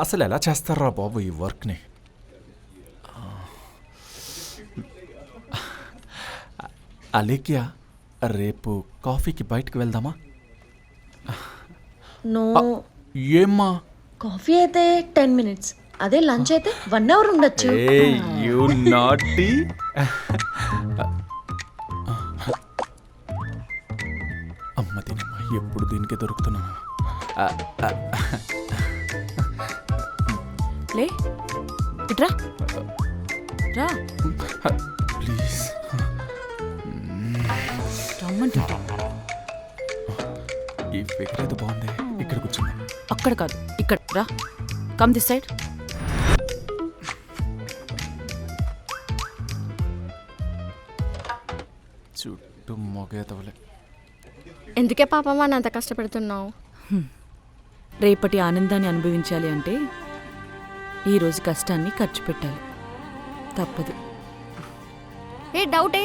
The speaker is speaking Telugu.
అసలు ఎలా చేస్తారా బాబు ఈ వర్క్ని? అలేఖ్యా, రేపు కాఫీకి బయటకు వెళ్దామా? నో. ఏమ్మా? కాఫీ అయితే 10 minutes, అదే లంచ్ అయితే 1 hour ఉండొచ్చు. You naughty. అమ్మ దీనమ్మ, ఎప్పుడు దీనికే దొరుకుతున్నాను. లే ఇట్రా రా, ప్లీజ్ రమ్మంటుంటా. ఈ ఫిగర్ ఏదో బాగుంది, ఇక్కడ కూర్చున్నాం. అక్కడ కాదు, ఇక్కడ రా. Come this side. చుట్టూ మొగేతవలే. ఎందుకే పాపం అని అంత కష్టపడుతున్నావు? రేపటి ఆనందాన్ని అనుభవించాలి అంటే ఈరోజు కష్టాన్ని ఖర్చు పెట్టాలి, తప్పదు. ఏ డౌటే